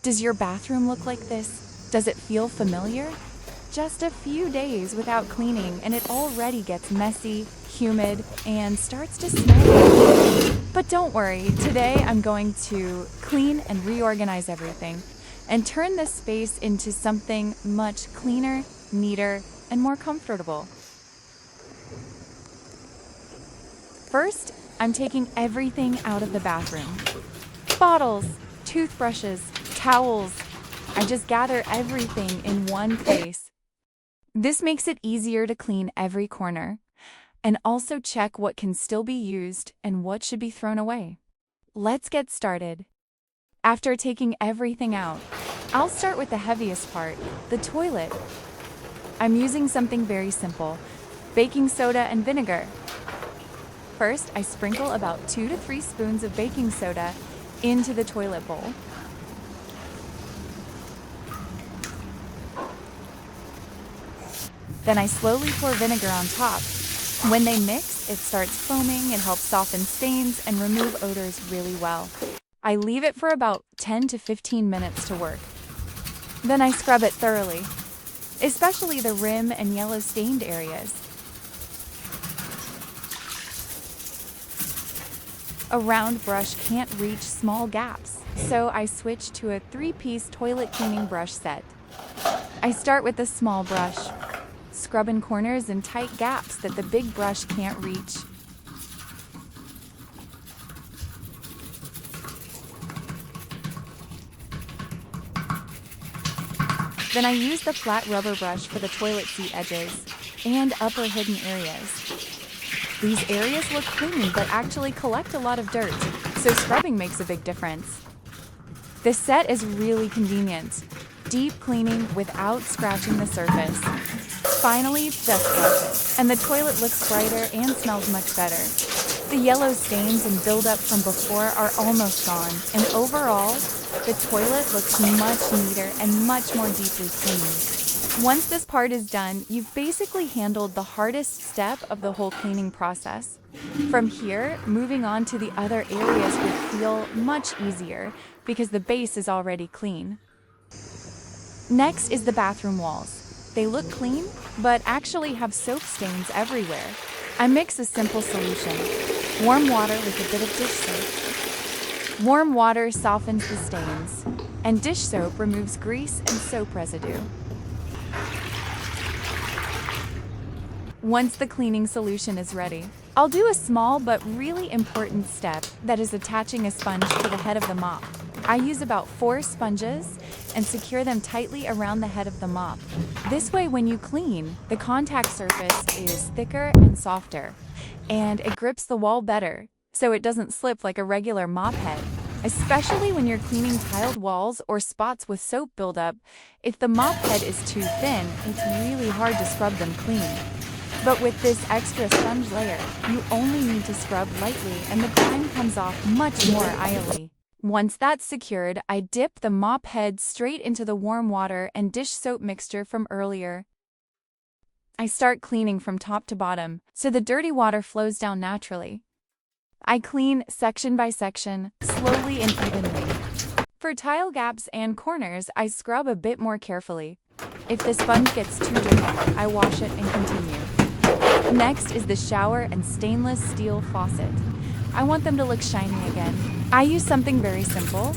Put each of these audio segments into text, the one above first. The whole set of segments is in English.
Does your bathroom look like this? Does it feel familiar? Just a few days without cleaning and it already gets messy, humid, and starts to smell. But don't worry, today I'm going to clean and reorganize everything and turn this space into something much cleaner, neater, and more comfortable. First, I'm taking everything out of the bathroom. Bottles, toothbrushes, towels. I just gather everything in one place. This makes it easier to clean every corner and also check what can still be used and what should be thrown away. Let's get started. After taking everything out, I'll start with the heaviest part, the toilet. I'm using something very simple, baking soda and vinegar. First, I sprinkle about 2 to 3 spoons of baking soda into the toilet bowl. Then I slowly pour vinegar on top. When they mix, it starts foaming, it helps soften stains and remove odors really well. I leave it for about 10 to 15 minutes to work. Then I scrub it thoroughly, especially the rim and yellow stained areas. A round brush can't reach small gaps, so I switch to a 3-piece toilet cleaning brush set. I start with the small brush, scrubbing corners and tight gaps that the big brush can't reach. Then I use the flat rubber brush for the toilet seat edges and upper hidden areas. These areas look clean but actually collect a lot of dirt, so scrubbing makes a big difference. This set is really convenient. Deep cleaning without scratching the surface. Finally, just brush it, and the toilet looks brighter and smells much better. The yellow stains and buildup from before are almost gone, and overall, the toilet looks much neater and much more deeply clean. Once this part is done, you've basically handled the hardest step of the whole cleaning process. From here, moving on to the other areas will feel much easier because the base is already clean. Next is the bathroom walls. They look clean, but actually have soap stains everywhere. I mix a simple solution: warm water with a bit of dish soap. Warm water softens the stains, and dish soap removes grease and soap residue. Once the cleaning solution is ready, I'll do a small but really important step, that is attaching a sponge to the head of the mop. I use about 4 sponges and secure them tightly around the head of the mop. This way, when you clean, the contact surface is thicker and softer, and it grips the wall better, so it doesn't slip like a regular mop head. Especially when you're cleaning tiled walls or spots with soap buildup, if the mop head is too thin, it's really hard to scrub them clean. But with this extra sponge layer, you only need to scrub lightly and the grime comes off much more easily. Once that's secured, I dip the mop head straight into the warm water and dish soap mixture from earlier. I start cleaning from top to bottom, so the dirty water flows down naturally. I clean section by section, slowly and evenly. For tile gaps and corners, I scrub a bit more carefully. If the sponge gets too dirty, I wash it and continue. Next is the shower and stainless steel faucet. I want them to look shiny again. I use something very simple: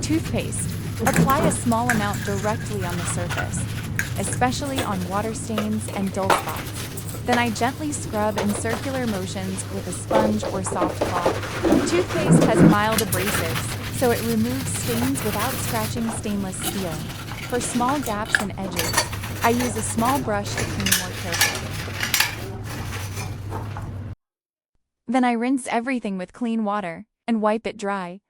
toothpaste. Apply a small amount directly on the surface, especially on water stains and dull spots. Then I gently scrub in circular motions with a sponge or soft cloth. Toothpaste has mild abrasives, so it removes stains without scratching stainless steel. For small gaps and edges, I use a small brush to clean more carefully. Then I rinse everything with clean water and wipe it dry.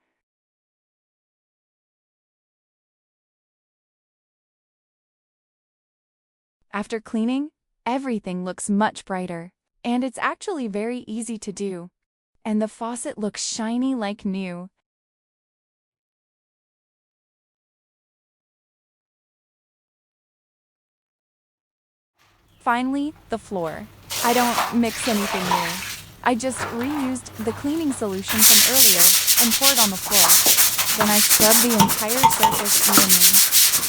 After cleaning, everything looks much brighter, and it's actually very easy to do. And the faucet looks shiny like new. Finally, the floor. I don't mix anything new. I just reused the cleaning solution from earlier and poured on the floor. Then I scrub the entire surface evenly.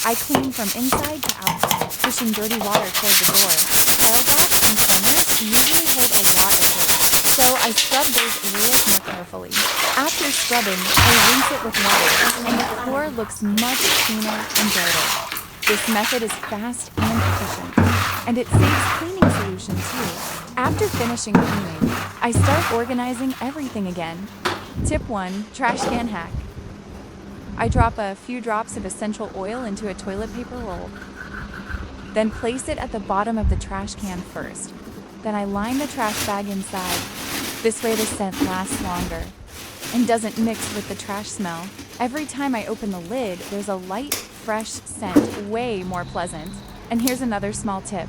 I clean from inside to outside, pushing dirty water toward the door. Tailglass and centers usually hold a lot of dirt, so I scrub those areas more carefully. After scrubbing, I rinse it with water, and the floor looks much cleaner and brighter. This method is fast and efficient, and it saves cleaning solution too. After finishing cleaning, I start organizing everything again. Tip 1. Trash can hack. I drop a few drops of essential oil into a toilet paper roll. Then place it at the bottom of the trash can first. Then I line the trash bag inside. This way the scent lasts longer and doesn't mix with the trash smell. Every time I open the lid, there's a light, fresh scent, way more pleasant. And here's another small tip.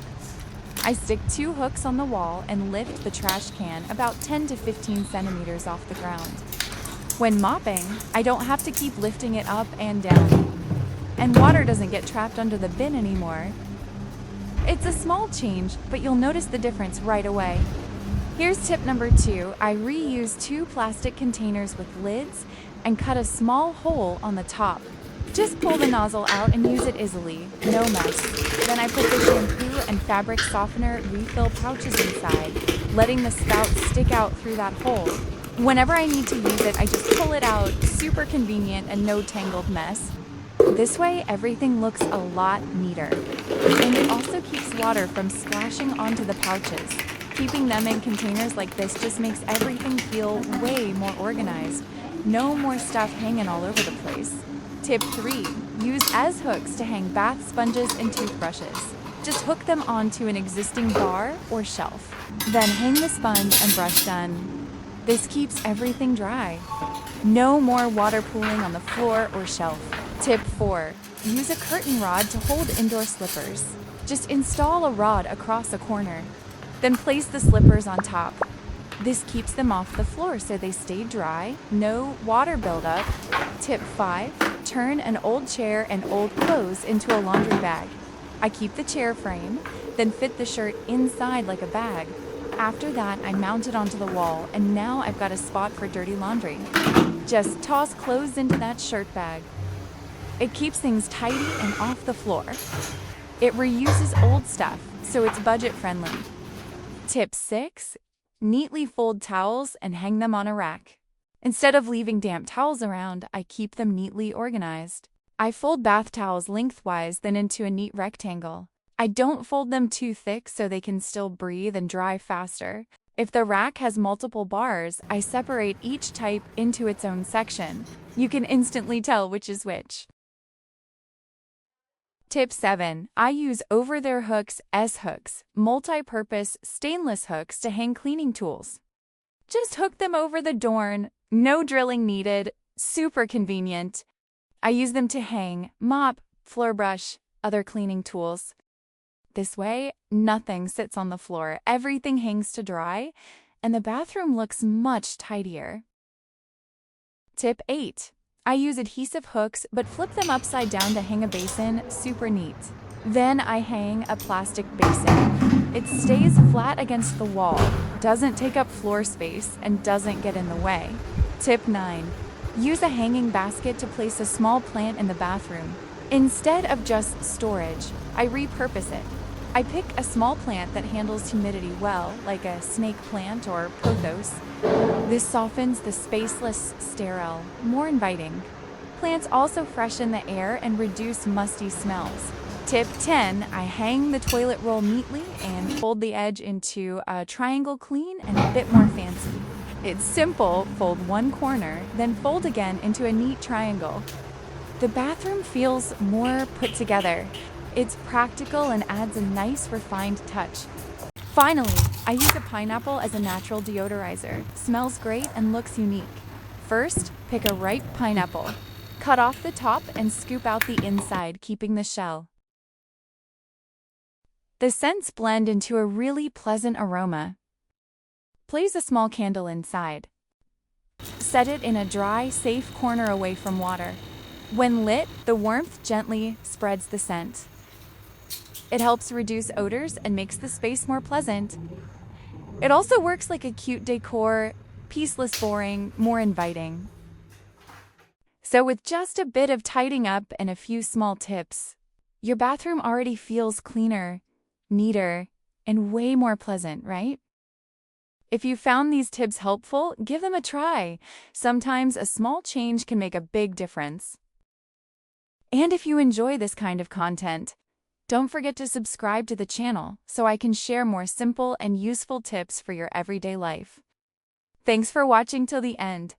I stick 2 hooks on the wall and lift the trash can about 10 to 15 centimeters off the ground. When mopping, I don't have to keep lifting it up and down, and water doesn't get trapped under the bin anymore. It's a small change, but you'll notice the difference right away. Here's tip number 2. I reuse 2 plastic containers with lids and cut a small hole on the top. Just pull the nozzle out and use it easily, no mess. Then I put the shampoo and fabric softener refill pouches inside, letting the spout stick out through that hole. Whenever I need to use it, I just pull it out, super convenient and no tangled mess. This way, everything looks a lot neater. And it also keeps water from splashing onto the pouches. Keeping them in containers like this just makes everything feel way more organized. No more stuff hanging all over the place. Tip 3. Use as hooks to hang bath sponges and toothbrushes. Just hook them onto an existing bar or shelf. Then hang the sponge and brush done. This keeps everything dry. No more water pooling on the floor or shelf. Tip 4. Use a curtain rod to hold indoor slippers. Just install a rod across a corner. Then place the slippers on top. This keeps them off the floor so they stay dry, no water buildup. Tip 5. Turn an old chair and old clothes into a laundry bag. I keep the chair frame, then fit the shirt inside like a bag. After that, I mount it onto the wall, and now I've got a spot for dirty laundry. Just toss clothes into that shirt bag. It keeps things tidy and off the floor. It reuses old stuff, so it's budget friendly. Tip 6. Neatly fold towels and hang them on a rack. Instead of leaving damp towels around, I keep them neatly organized. I fold bath towels lengthwise, then into a neat rectangle. I don't fold them too thick so they can still breathe and dry faster. If the rack has multiple bars, I separate each type into its own section. You can instantly tell which is which. Tip 7. I use over-there hooks, S-hooks, multi-purpose stainless hooks to hang cleaning tools. Just hook them over the door, no drilling needed, super convenient. I use them to hang mop, floor brush, other cleaning tools. This way, nothing sits on the floor, everything hangs to dry, and the bathroom looks much tidier. Tip 8. I use adhesive hooks, but flip them upside down to hang a basin, super neat. Then I hang a plastic basin. It stays flat against the wall, doesn't take up floor space, and doesn't get in the way. Tip 9. Use a hanging basket to place a small plant in the bathroom. Instead of just storage, I repurpose it. I pick a small plant that handles humidity well, like a snake plant or pothos. This softens the spaceless, sterile, more inviting. Plants also freshen the air and reduce musty smells. Tip 10. I hang the toilet roll neatly and fold the edge into a triangle clean and a bit more fancy. It's simple, fold one corner, then fold again into a neat triangle. The bathroom feels more put together. It's practical and adds a nice refined touch. Finally, I use a pineapple as a natural deodorizer. Smells great and looks unique. First, pick a ripe pineapple. Cut off the top and scoop out the inside, keeping the shell. The scents blend into a really pleasant aroma. Place a small candle inside. Set it in a dry, safe corner away from water. When lit, the warmth gently spreads the scent. It helps reduce odors and makes the space more pleasant. It also works like a cute decor, peaceless, boring, more inviting. So with just a bit of tidying up and a few small tips, your bathroom already feels cleaner, neater, and way more pleasant, right? If you found these tips helpful, give them a try. Sometimes a small change can make a big difference. And if you enjoy this kind of content, don't forget to subscribe to the channel so I can share more simple and useful tips for your everyday life. Thanks for watching till the end.